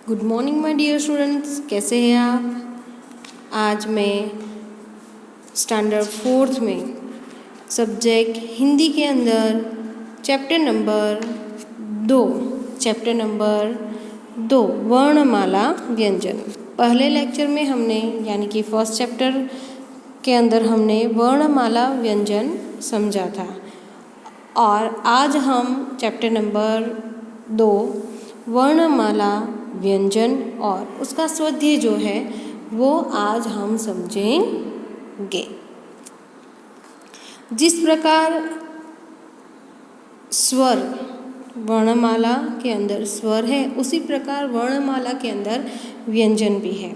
Good morning my dear students, कैसे हैं आप। आज मैं स्टैंडर्ड 4th में सब्जेक्ट हिंदी के अंदर चैप्टर नंबर 2 वर्णमाला व्यंजन। पहले लेक्चर में हमने यानी कि फर्स्ट चैप्टर के अंदर हमने वर्णमाला व्यंजन समझा था और आज हम चैप्टर नंबर 2 वर्णमाला व्यंजन और उसका स्वाध्याय जो है वो आज हम समझेंगे। जिस प्रकार स्वर वर्णमाला के अंदर स्वर है, उसी प्रकार वर्णमाला के अंदर व्यंजन भी है।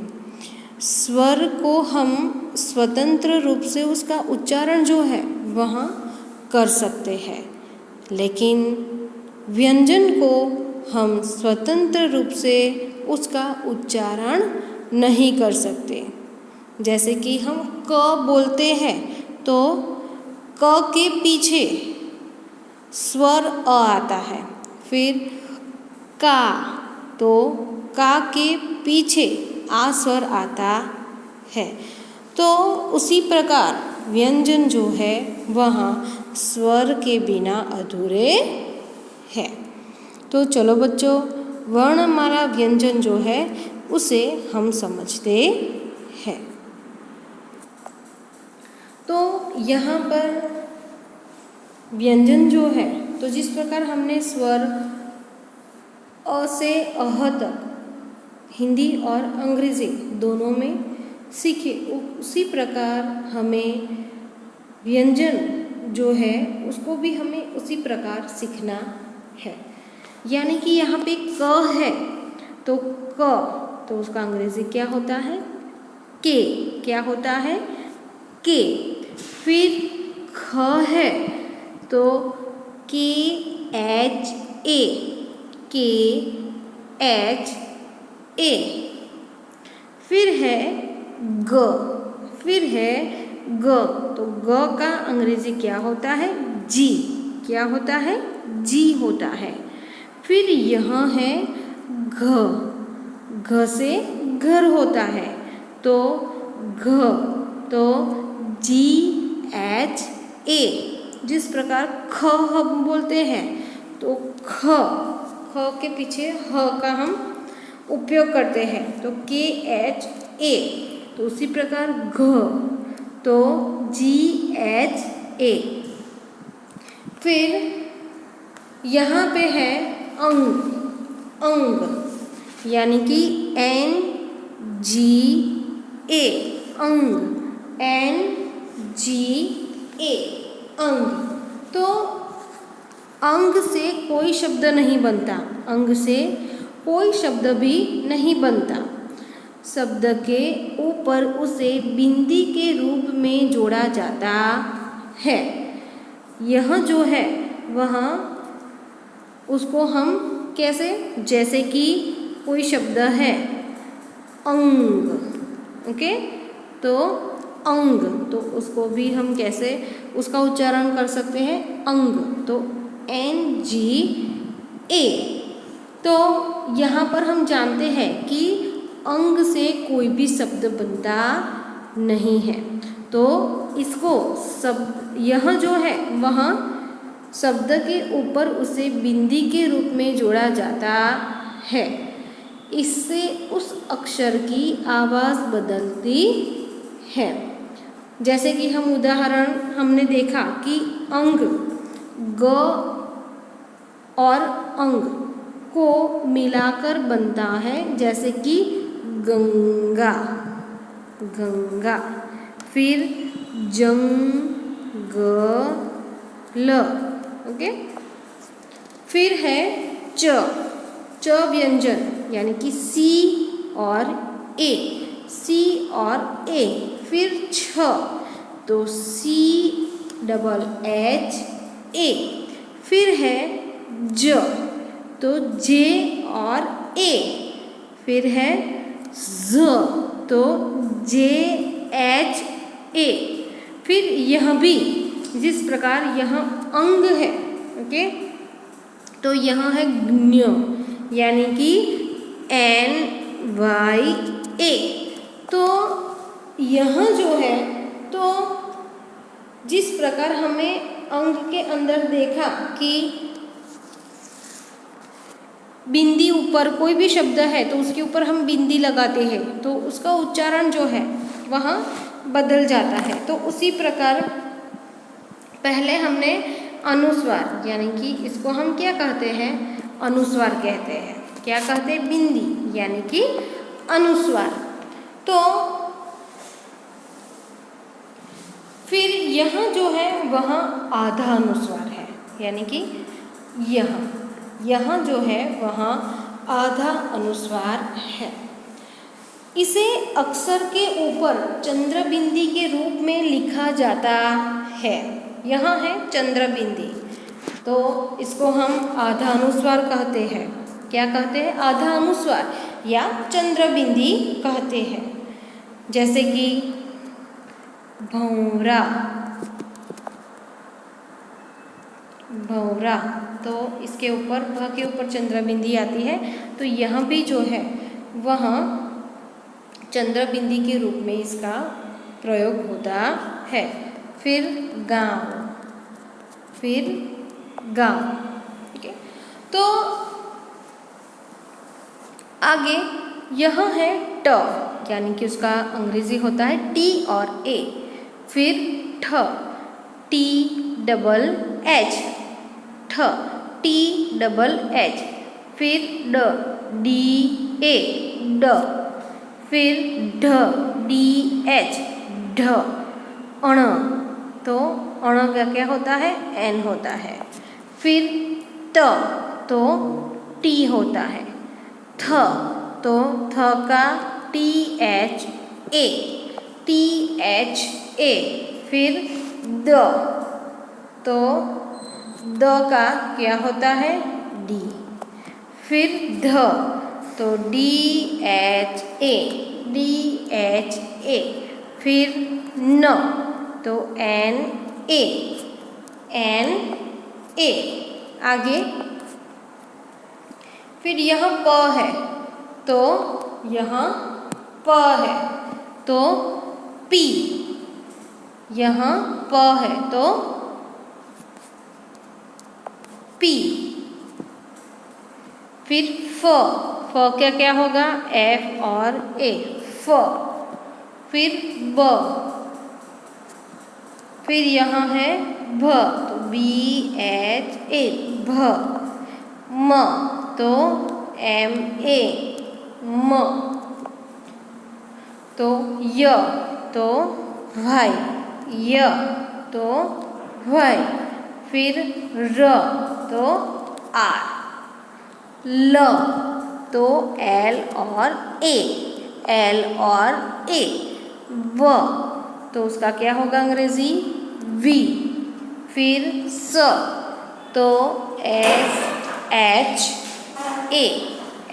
स्वर को हम स्वतंत्र रूप से उसका उच्चारण जो है वहाँ कर सकते हैं, लेकिन व्यंजन को हम स्वतंत्र रूप से उसका उच्चारण नहीं कर सकते। जैसे कि हम क बोलते हैं तो क के पीछे स्वर अ आता है, फिर का तो का के पीछे आ स्वर आता है। तो उसी प्रकार व्यंजन जो है वहाँ स्वर के बिना अधूरे है। तो चलो बच्चों, वर्णमाला व्यंजन जो है उसे हम समझते हैं। तो यहाँ पर व्यंजन जो है, तो जिस प्रकार हमने स्वर अ से अह तक हिंदी और अंग्रेजी दोनों में सीखे, उसी प्रकार हमें व्यंजन जो है उसको भी हमें उसी प्रकार सीखना है। यानी कि यहाँ पे क है तो क तो उसका अंग्रेजी क्या होता है, के। क्या होता है, के। फिर ख है तो के एच ए, के एच ए। फिर है ग, तो ग का अंग्रेजी क्या होता है, जी। क्या होता है, जी होता है। फिर यहाँ है घ से घर होता है तो घ तो जी एच ए। जिस प्रकार ख हम बोलते हैं तो ख के पीछे ह का हम उपयोग करते हैं तो के एच ए। तो उसी प्रकार घ तो जी एच ए। फिर यहाँ पे है अंग यानी कि एन जी ए, अंग, एन जी ए, अंग। तो अंग से कोई शब्द नहीं बनता, अंग से कोई शब्द भी नहीं बनता। शब्द के ऊपर उसे बिंदी के रूप में जोड़ा जाता है। यह जो है वह उसको हम कैसे, जैसे कि कोई शब्द है अंग, ओके, तो अंग, तो उसको भी हम कैसे उसका उच्चारण कर सकते हैं, अंग, तो एन जी ए। तो यहाँ पर हम जानते हैं कि अंग से कोई भी शब्द बनता नहीं है, तो इसको यह जो है वह शब्द के ऊपर उसे बिंदी के रूप में जोड़ा जाता है। इससे उस अक्षर की आवाज़ बदलती है। जैसे कि हम उदाहरण हमने देखा कि अंग, ग और अंग को मिलाकर बनता है, जैसे कि गंगा, गंगा। फिर जंगल, ओके। फिर है च व्यंजन यानी कि सी और ए, सी और ए। फिर छ तो सी डबल एच ए। फिर है ज तो जे और ए। फिर है ज तो जे एच ए। फिर यह भी जिस प्रकार यह अंग है, ओके, तो यहाँ है ज्ञ यानी कि NYA। तो यहाँ जो है तो जिस प्रकार हमें अंग के अंदर देखा कि बिंदी ऊपर कोई भी शब्द है तो उसके ऊपर हम बिंदी लगाते हैं तो उसका उच्चारण जो है वहाँ बदल जाता है। तो उसी प्रकार पहले हमने अनुस्वार यानी कि इसको हम क्या कहते हैं, अनुस्वार कहते हैं। क्या कहते हैं, बिंदी यानी कि अनुस्वार। तो फिर यहाँ जो है वहाँ आधा अनुस्वार है, यानी कि यहाँ जो है वहाँ आधा अनुस्वार है। इसे अक्षर के ऊपर चंद्र बिंदी के रूप में लिखा जाता है। यहाँ है चंद्र बिंदी, तो इसको हम आधा अनुस्वार कहते हैं। क्या कहते हैं, आधा अनुस्वार या चंद्र बिंदी कहते हैं। जैसे कि भौरा, भौरा, तो इसके ऊपर भ के ऊपर चंद्र बिंदी आती है, तो यहाँ भी जो है वहाँ चंद्र बिंदी के रूप में इसका प्रयोग होता है। फिर गाँव, फिर गाँव, ठीक है। तो आगे यहाँ है ट, यानी कि उसका अंग्रेजी होता है टी और ए। फिर ठ, टी डबल एच, ठ, टी डबल एच। फिर ड, डी ए, ड। फिर ढ, डी एच, ढ। अण, तो अण का क्या होता है, एन होता है। फिर त, तो टी होता है। थ, तो थ का T H A, T H A. फिर द, तो द का क्या होता है, डी। फिर ध, तो D H A, D H A. फिर न, तो एन ए, एन ए। आगे फिर यहाँ प है, तो यहाँ प है, तो पी। यहाँ प है तो पी। फिर फ, फ क्या क्या होगा, एफ और ए, फ। फिर ब, फिर यहाँ है भ, तो बी एच ए, भ। म, तो एम ए, म। तो य, तो वाई, य, तो वाई। फिर र, तो आर। ल, तो एल और ए, एल और ए। व, तो उसका क्या होगा अंग्रेजी, वी। फिर स, तो S H A,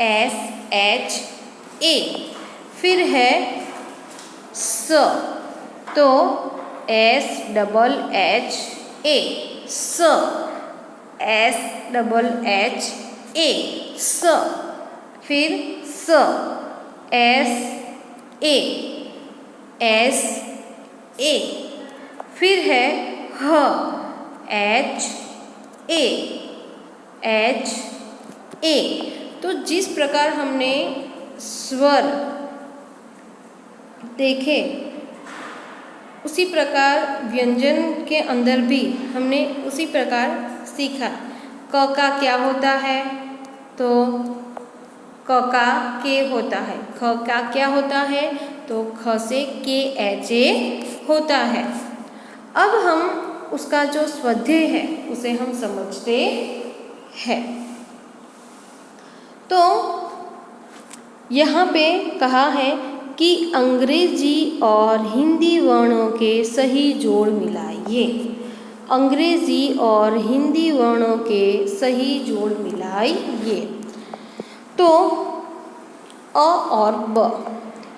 S H A. फिर है स, तो एस डबल एच ए, स, एस डबल एच ए, स। फिर स, एस ए, एस ए। फिर है ह, एच ए, एच ए। तो जिस प्रकार हमने स्वर देखे उसी प्रकार व्यंजन के अंदर भी हमने उसी प्रकार सीखा। क का क्या होता है, तो क का के होता है। ख का क्या होता है, तो ख से के एच ए होता है। अब हम उसका जो स्वाध्याय है उसे हम समझते हैं। तो यहाँ पे कहा है कि अंग्रेजी और हिंदी वर्णों के सही जोड़ मिलाइए। अंग्रेजी और हिंदी वर्णों के सही जोड़ मिलाइए। तो अ और ब,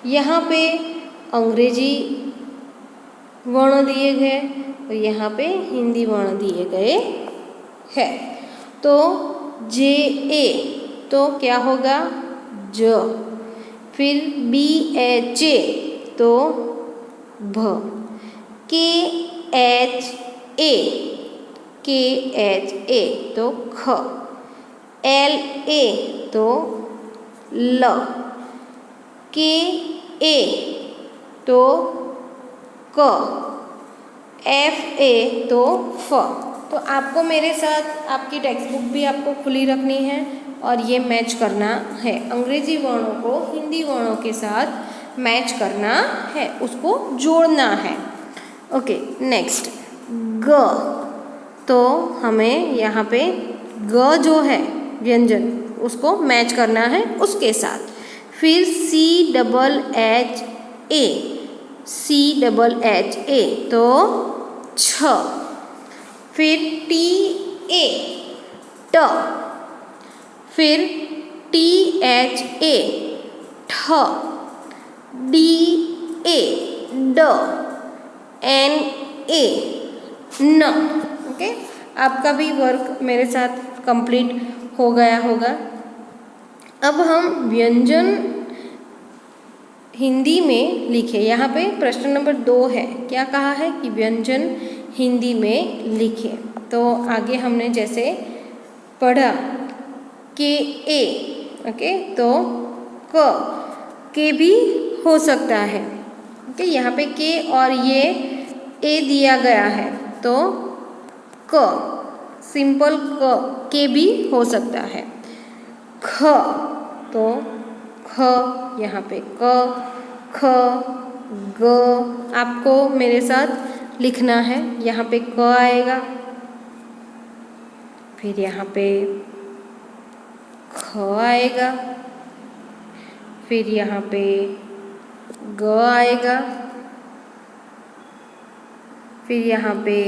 यहाँ पे अंग्रेजी वर्ण दिए गए और यहाँ पे हिंदी वर्ण दिए गए हैं। तो जे ए, तो क्या होगा, ज। फिर बी एच ए तो भ। के एच ए, के एच ए तो ख। एल ए तो ल। के ए तो क। एफ ए तो फ। तो आपको मेरे साथ आपकी टेक्स्ट बुक भी आपको खुली रखनी है और ये मैच करना है। अंग्रेजी वर्णों को हिंदी वर्णों के साथ मैच करना है, उसको जोड़ना है। ओके, नेक्स्ट ग। तो हमें यहाँ पे ग जो है व्यंजन उसको मैच करना है उसके साथ। फिर C double H A, C double H A तो छ। फिर टी ए ट। फिर टी एच ए ठ। डी ए ड। एन ए न। ओके, आपका भी वर्क मेरे साथ कंप्लीट हो गया होगा। अब हम व्यंजन हिंदी में लिखे। यहाँ पे प्रश्न नंबर 2 है, क्या कहा है कि व्यंजन हिंदी में लिखे। तो आगे हमने जैसे पढ़ा के ए, ओके, तो क के भी हो सकता है। ओके, यहाँ पे के और ये ए दिया गया है तो क, सिंपल क के भी हो सकता है। ख तो ख, यहाँ पे क, ख, ग आपको मेरे साथ लिखना है। यहाँ पे क आएगा, फिर यहाँ पे ख आएगा, फिर यहाँ पे ग आएगा, फिर यहाँ पे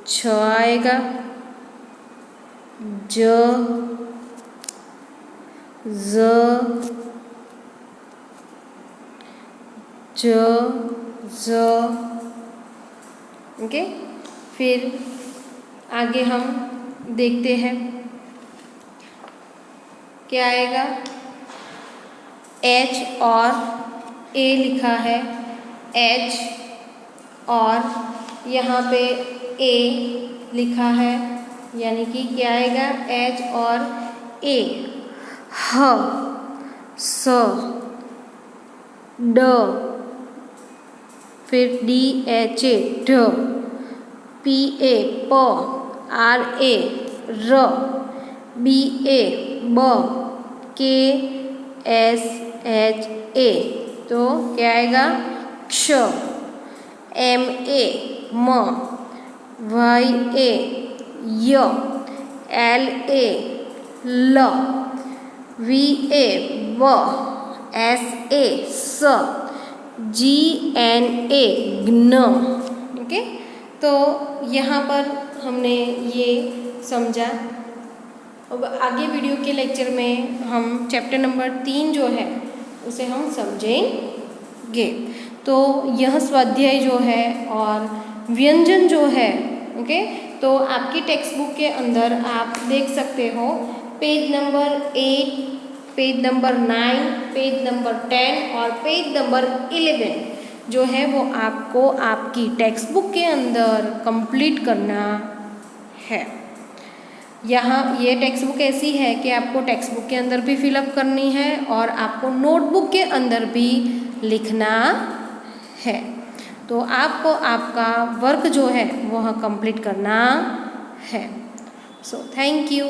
छ आएगा, ज, ज, ज, ज। ओके, फिर आगे हम देखते हैं क्या आएगा। एच और ए लिखा है, एच और यहाँ पे ए लिखा है, यानी कि क्या आएगा एच और ए। ह, स, ड, फिर डी एच ए ढ, पी ए प, आर ए र, बी ए ब, के एस एच ए तो क्या आएगा क्ष। एम ए म, वाई ए य, एल ए ल, वी ए व, एस ए स, जी एन ए ग्न। ओके, तो यहाँ पर हमने ये समझा। अब आगे वीडियो के लेक्चर में हम चैप्टर नंबर 3 जो है उसे हम समझेंगे। तो यह स्वाध्याय जो है और व्यंजन जो है, ओके, तो आपकी टेक्स्ट बुक के अंदर आप देख सकते हो page number 8, page number 9, page number 10 और पेज नंबर 11 जो है वो आपको आपकी टेक्स्ट बुक के अंदर कंप्लीट करना है। यहाँ ये टेक्स्ट बुक ऐसी है कि आपको टेक्स्ट बुक के अंदर भी फिलअप करनी है और आपको नोटबुक के अंदर भी लिखना है। तो आपको आपका वर्क जो है वह कंप्लीट करना है। So thank you.